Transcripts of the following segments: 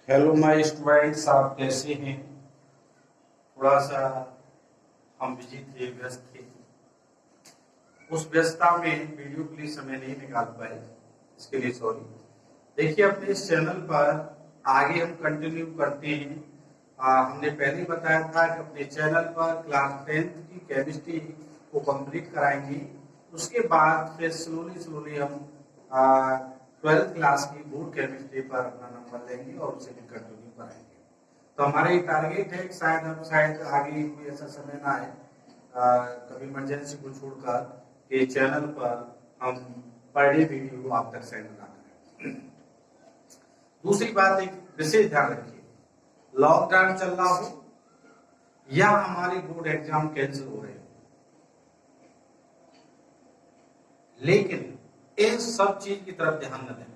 Hello my students, आप कैसे हैं? थोड़ा सा हम बिजी थे, व्यस्त थे। उस व्यस्तता में वीडियो के लिए समय नहीं निकाल पाए, इसके लिए सॉरी। देखिए, अपने इस चैनल पर आगे हम कंटिन्यू करते हैं। हमने पहले ही बताया था कि अपने चैनल पर क्लास 10th की केमिस्ट्री को कंप्लीट कराएंगे। उसके बाद फिर स्लोली स्लोली हम 12th क्लास की बोर्ड केमिस्ट्री पर अपना नंबर लेंगे और उसे भी कंटिन्यू कराएंगे। तो हमारा ये टारगेट है कि शायद आगे कोई ऐसा समय ना आए, कभी इमरजेंसी को छोड़कर कि चैनल पर हम पर डे वीडियो आप तक सेंड ना करें। दूसरी बात, एक विशेष ध्यान रखिए, लॉकडाउन चल रहा हो या हमारे बोर्ड एग्जाम कैंसिल हो रहे हो, लेकिन इन सब चीज की तरफ ध्यान न दें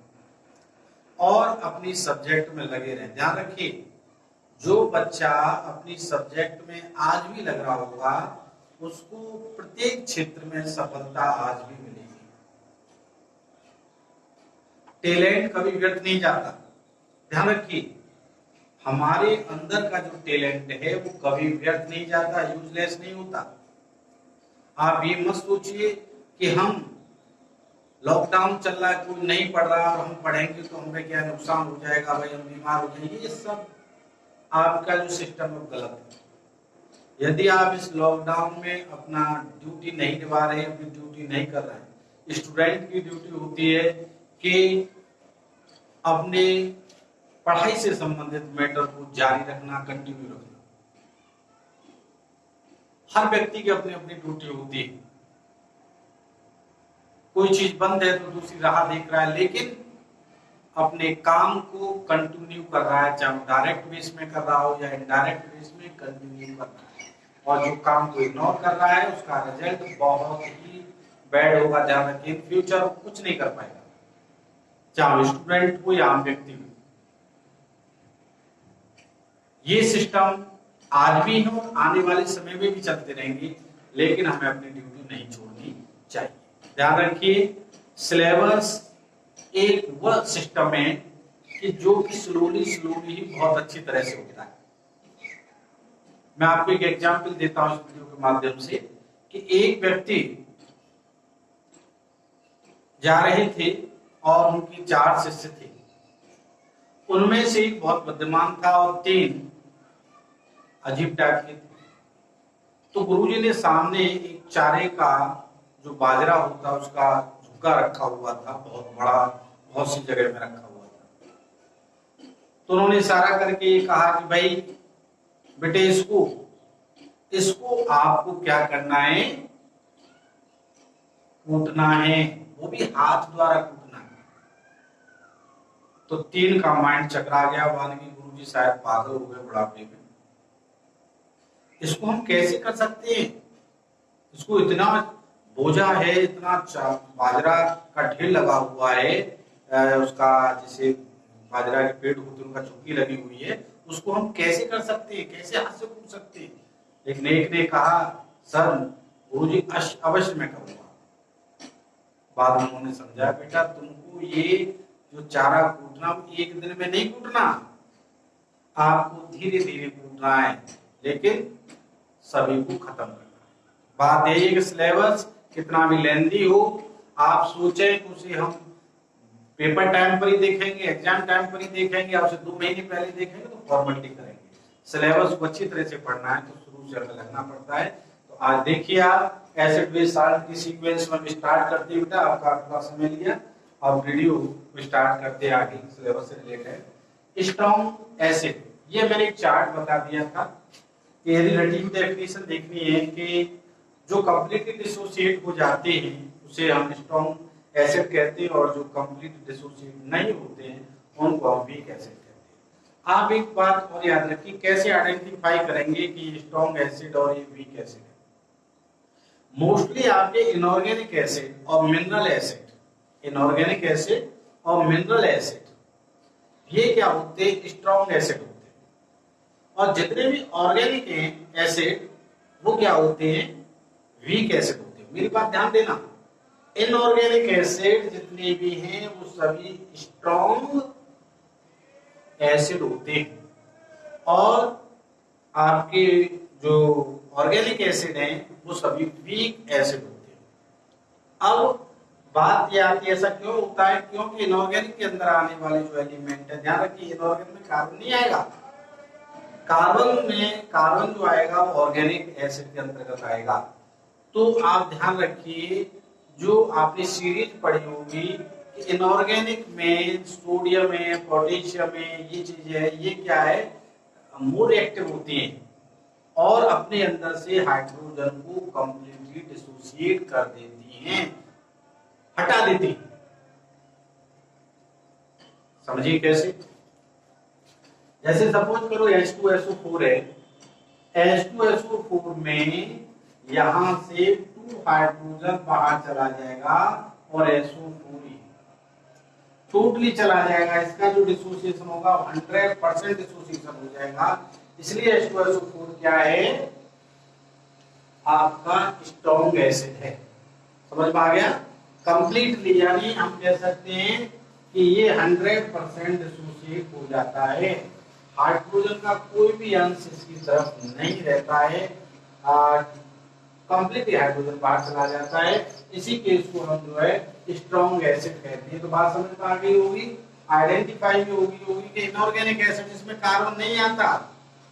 और अपनी सब्जेक्ट में लगे रहें। ध्यान रखिए, जो बच्चा अपनी सब्जेक्ट में आज भी लग रहा होगा उसको प्रत्येक क्षेत्र में सफलता आज भी मिलेगी। टैलेंट कभी व्यर्थ नहीं जाता। ध्यान रखिए, हमारे अंदर का जो टैलेंट है वो कभी व्यर्थ नहीं जाता, यूजलेस नहीं होता। आप ये मत सोचिए कि हम लॉकडाउन चल रहा है, कोई नहीं पढ़ रहा और हम पढ़ेंगे तो हमें क्या नुकसान हो जाएगा, भाई हम बीमार हो जाएंगे। ये सब आपका जो सिस्टम है गलत है। यदि आप इस लॉकडाउन में अपना ड्यूटी नहीं निभा रहे, अपनी ड्यूटी नहीं कर रहे हैं, स्टूडेंट की ड्यूटी होती है कि अपने पढ़ाई से संबंधित मैटर को जारी रखना, कंटिन्यू रखना। हर व्यक्ति की अपनी अपनी ड्यूटी होती है। कोई चीज बंद है तो दूसरी राह देख रहा है, लेकिन अपने काम को कंटिन्यू कर रहा है, चाहे डायरेक्ट बेस में कर रहा हो या इनडायरेक्ट बेस में कंटिन्यू कर रहा है। और जो काम को इग्नोर कर रहा है उसका रिजल्ट बहुत ही बैड होगा। ध्यान रखिए, फ्यूचर कुछ नहीं कर पाएगा, चाहे स्टूडेंट हो या आम व्यक्ति हो। ये सिस्टम आज भी है और आने वाले समय में भी चलते रहेंगे, लेकिन हमें अपनी ड्यूटी नहीं छोड़नी चाहिए। ध्यान रखिए, सिलेबस एक वह सिस्टम है कि जो कि स्लोली स्लोली ही बहुत अच्छी तरह से होता है। मैं आपको एक एग्जांपल देता हूं इस वीडियो के माध्यम से कि एक व्यक्ति जा रहे थे और उनकी 4 शिष्य थे। उनमें से एक बहुत बुद्धिमान था और 3 अजीब टाइप के थे। तो गुरुजी ने सामने एक चारे का जो बाजरा होता है उसका झुका रखा हुआ था, बहुत बड़ा, बहुत सी जगह में रखा हुआ था। तो उन्होंने इशारा करके कहा कि भाई बेटे, इसको आपको क्या करना है, कूटना है, वो भी हाथ द्वारा कूटना है। तो 3 का माइंड चकरा गया, वाल्मीकि गुरुजी शायद पागल हो गए बुढ़ापे में। इसको हम कैसे कर सकते हैं, इसको इतना बोझा है, इतना बाजरा का ढेर लगा हुआ है, उसका जैसे बाजरा के पेड़ होते हैं उनका चुक्की लगी हुई है, उसको हम कैसे कर सकते हैं, कैसे हाथ से कूट सकते हैं। लेकिन एक ने कहा, सर गुरुजी अवश्य मैं करूंगा। बाद में उन्होंने समझा, बेटा तुमको ये जो चारा कूटना एक दिन में नहीं कूटना, आपको धीरे धीरे कूटना है, लेकिन सभी को खत्म करना है। बात यही है कि सिलेबस कितना भी लेंदी हो, आप सोचें कि उसे हम पेपर टाइम पर ही देखेंगे, एग्जाम टाइम पर ही देखेंगे, और उसे 2 महीने पहले देखेंगे तो फॉर्मेलिटी करेंगे। सिलेबस को अच्छी तरह से पढ़ना है तो शुरू से हमें लगना पड़ता है। तो आज देखिए, आप एसिड बेस साल्ट की सीक्वेंस में स्टार्ट करते बेटा, आपका थोड़ा समय लिया और वीडियो स्टार्ट करते आगे सिलेबस से रिलेटेड। स्ट्रॉन्ग एसिड, ये मैंने एक चार्ट बता दिया था कि यदि रिलेटिव डेफिनेशन देखनी है कि जो कंप्लीटली डिसोसिएट हो जाते हैं उसे हम स्ट्रॉन्ग एसिड कहते हैं, और जो कंप्लीट डिसोसिएट नहीं होते हैं उनको हम वीक एसिड कहते हैं। आप एक बात और याद रखिए, कैसे आइडेंटिफाई करेंगे कि स्ट्रॉन्ग एसिड और ये वीक एसिड है। मोस्टली आपके इनऑर्गेनिक एसिड और मिनरल एसिड, इनऑर्गेनिक एसिड और मिनरल एसिड ये क्या होते हैं, स्ट्रॉन्ग एसिड होते हैं। और जितने भी ऑर्गेनिक हैं एसिड वो क्या होते हैं, वीक एसिड होते हैं। मेरी बात ध्यान देना, इनऑर्गेनिक एसिड जितने भी हैं वो सभी स्ट्रॉन्ग एसिड होते हैं और आपके जो ऑर्गेनिक एसिड हैं वो सभी वीक एसिड होते हैं। अब बात ये आती है ऐसा क्यों होता है, क्योंकि इनऑर्गेनिक के अंदर आने वाले जो एलिमेंट है, ध्यान रखिए इनऑर्गेनिक में कार्बन नहीं आएगा, कार्बन जो आएगा वो ऑर्गेनिक एसिड के अंतर्गत आएगा। तो आप ध्यान रखिए जो आपने सीरीज पढ़ी होगी इनऑर्गेनिक में सोडियम है, पोटेशियम है, ये चीजें है, ये क्या है मोर एक्टिव होती हैं और अपने अंदर से हाइड्रोजन को कंप्लीटली डिसोसिएट कर देती हैं, हटा देती हैं। समझिए कैसे, जैसे सपोज करो H2SO4 है, H2SO4 में यहां से 2 हाइड्रोजन बाहर चला जाएगा और SO4 टोटली चला जाएगा, इसका जो डिसोसिएशन होगा 100% डिसोसिएशन हो जाएगा। इसलिए H2SO4 क्या है आपका स्ट्रॉन्ग एसिड है। समझ में आ गया कंप्लीटली, यानी हम कह सकते हैं कि ये 100% डिसोसिएट हो जाता है, हाइड्रोजन का कोई भी अंश इसकी तरफ नहीं रहता है, कंप्लीटली हाइड्रोजन बाहर चला जाता है। इसी केस को हम जो है स्ट्रॉन्ग एसिड कहते हैं। तो बात समझ में आ गई होगी, आइडेंटिफाई भी होगी कि इनऑर्गेनिक एसिड जिसमें कार्बन नहीं आता,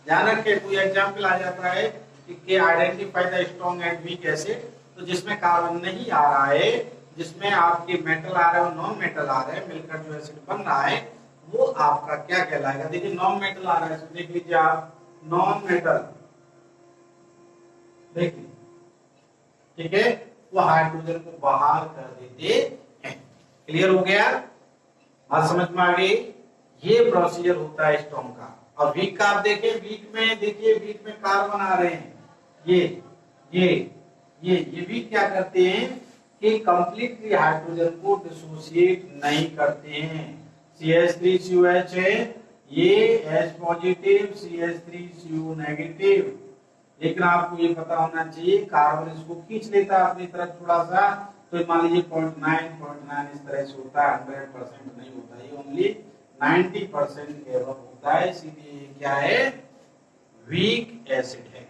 ध्यान रखिए कोई एग्जांपल आ जाता है कि identify the strong and weak acid, तो जिसमें कार्बन नहीं आ रहा है, जिसमें आपके मेटल आ रहा है और नॉन मेटल आ रहा है, मिलकर जो एसिड बन रहा है वो आपका क्या कहलाएगा। देखिए नॉन मेटल आ रहा है, देख लीजिए आप नॉन मेटल, देखिए ठीक है, वो हाइड्रोजन को बाहर कर देते हैं। क्लियर हो गया, बात समझ में आ गई। ये प्रोसीजर होता है स्ट्रॉन्ग का। और वीक का आप देखें, वीक में देखिए वीक में कार्बन आ रहे हैं, ये वीक क्या करते हैं कि कंप्लीटली हाइड्रोजन को डिसोसिएट नहीं करते हैं। CH3COH है, ये H पॉजिटिव CH3CO नेगेटिव, लेकिन आपको ये पता होना चाहिए कार्बन इसको खींच लेता है अपनी तरफ थोड़ा सा, तो मान लीजिए 0.9 इस तरह से होता है, 100% नहीं होता, ये ओनली 90% के अबव होता है, इसीलिए क्या है वीक एसिड है।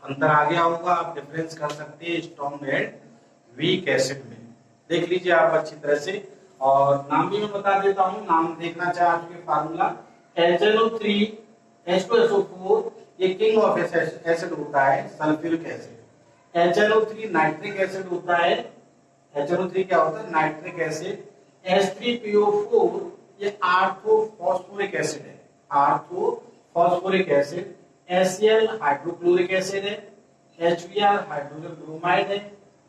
अंतर आ गया होगा, आप डिफरेंस कर सकते हैं स्ट्रॉन्ग एंड वीक एसिड में, देख लीजिए आप अच्छी तरह से। और नाम भी मैं बता देता हूँ, नाम देखना चाहे आपके फार्मूला HNO3 H2SO4 ये किंग ऑफ एसिड होता है, sulphuric acid. HNO3 nitric acid होता है, HNO3 क्या होता है नाइट्रिक एसिड। H3PO4 ये आर्थोफॉस्फोरिक एसिड है, आर्थोफॉस्फोरिक एसिड। HCl हाइड्रोक्लोरिक एसिड है, HBr हाइड्रोजन ब्रोमाइड है,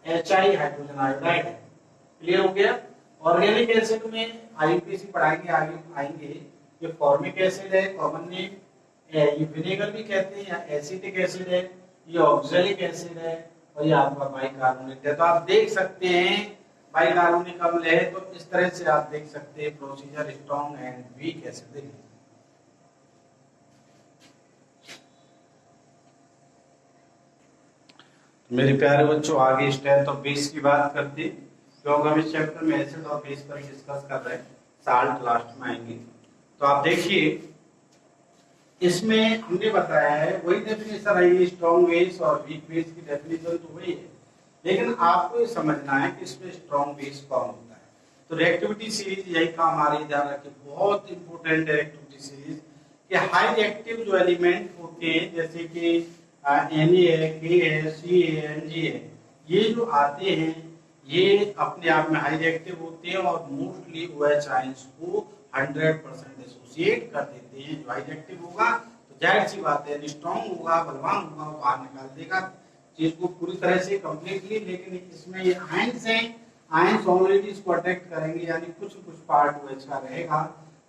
HI हाइड्रोजन आयोडाइड है। क्लियर हो गया। ऑर्गेनिक एसिड में IUPAC पढ़ाएंगे, आगे आएंगे। ये फॉर्मिक एसिड है, कॉमन नेम, ये विनेगर भी कहते हैं, या एसिटिक एसिड है, ये ऑक्सैलिक एसिड है, और ये आपका बाइकार्बोनेट है। तो आप देख सकते हैं बाइकार्बोनिक अम्ल है, तो इस तरह से आप देख सकते हैं procedure strong and weak acid. देखिए मेरे प्यारे बच्चों, आगे स्ट्रेंथ ऑफ बेस की बात करते हैं, क्योंकि हम इस चैप्टर में एसिड और बेस पर डिस्कस कर रहे हैं, साल्ट लास्ट में आएंगे। तो आप देखिए इसमें हमने बताया है वही डेफिनेशन रही, स्ट्रॉन्ग बेस और वीक बेस की डेफिनेशन तो वही है, लेकिन आपको ये समझना है कि इसमें स्ट्रॉन्ग बेस कौन होता है। तो रिएक्टिविटी सीरीज यही काम आ रही है, ध्यान रखिए बहुत इंपॉर्टेंट है रिएक्टिविटी सीरीज कि हाई रिएक्टिव जो एलिमेंट होते हैं जैसे कि Na है, K है, C है, Mg है, ये जो आते हैं ये अपने आप में हाई रिएक्टिव होते हैं और मोस्टली OH आयंस को 100% एसोसिएट कर देते हैं। जो हाई रिएक्टिव होगा तो जाहिर सी बात है स्ट्रॉन्ग होगा, बलवान होगा, वो बाहर निकाल देगा चीज को पूरी तरह से कंप्लीटली। लेकिन इसमें ये आयंस हैं, आयंस ऑलरेडी इसको अट्रैक्ट करेंगे, यानी कुछ पार्ट OH का रहेगा,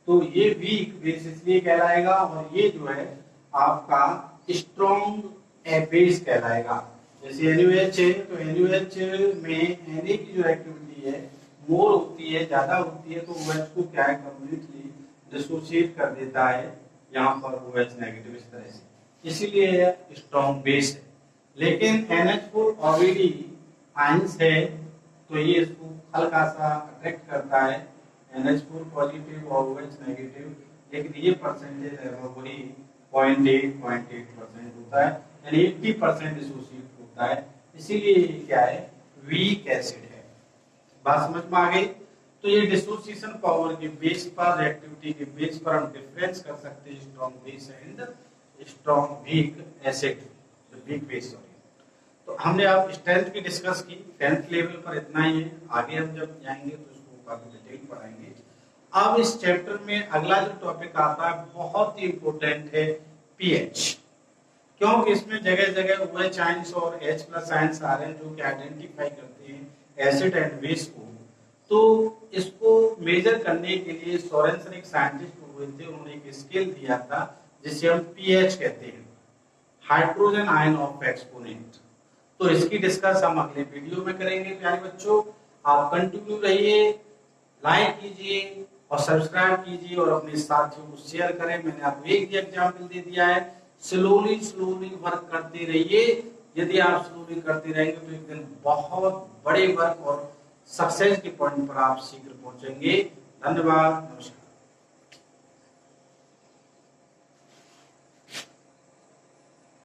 तो ये वीक बेस इसलिए कहलाएगा। और ये जो है आपका स्ट्रॉन्ग बेस कहलाएगा। जैसे NaOH है तो NaOH में Na की जो एक्टिविटी है मोर होती है, ज्यादा होती है, तो OH को क्या है कंप्लीटली डिसोसिएट कर देता है, यहाँ पर OH नेगेटिव इस तरह से, इसीलिए स्ट्रॉन्ग बेस है। लेकिन NH4 ऑलरेडी आयंस है तो ये इसको हल्का सा अट्रैक्ट करता है, NH4 पॉजिटिव और OH नेगेटिव लेकिन ये परसेंटेज लगभग वही 0.8% होता है, यानी 80% डिसोसिएट होता है। इसीलिए क्या है, वीक एसिड है। बात समझ में आ गई? तो ये डिसोसिएशन पावर के बेस पर, रिएक्टिविटी के बेस पर हम डिफरेंस कर सकते हैं strong base and strong weak acid, weak base sorry. तो हमने अब स्ट्रेंथ की डिस्कस की, 10th लेवल पर इतना ही है। आगे हम जब जाएंगे तो इसको काफी डिटेल पढ़ाएंगे। अब इस चैप्टर में अगला जो टॉपिक आता है बहुत ही इंपॉर्टेंट है, पीएच। क्योंकि इसमें जगह जगह OH आयंस और H+ आयंस आ रहे हैं जो कि आइडेंटिफाई करते हैं एसिड एंड बेस को। तो इसको मेजर करने के लिए सोरेनसन एक साइंटिस्ट हुए थे, उन्होंने एक स्केल दिया था जिसे हम पीएच कहते हैं, हाइड्रोजन आयन ऑफ एक्सपोनेंट। तो इसकी डिस्कस हम अगले वीडियो में करेंगे। प्यारे बच्चों, आप कंटिन्यू रहिए, लाइक कीजिए और सब्सक्राइब कीजिए और अपने साथियों को शेयर करें। मैंने आपको एक एग्जाम्पल दे दिया है, स्लोली स्लोली वर्क करते रहिए। यदि आप स्लोली करते रहेंगे तो एक दिन बहुत बड़े वर्क और सक्सेस के पॉइंट पर आप शीघ्र पहुंचेंगे। धन्यवाद, नमस्कार।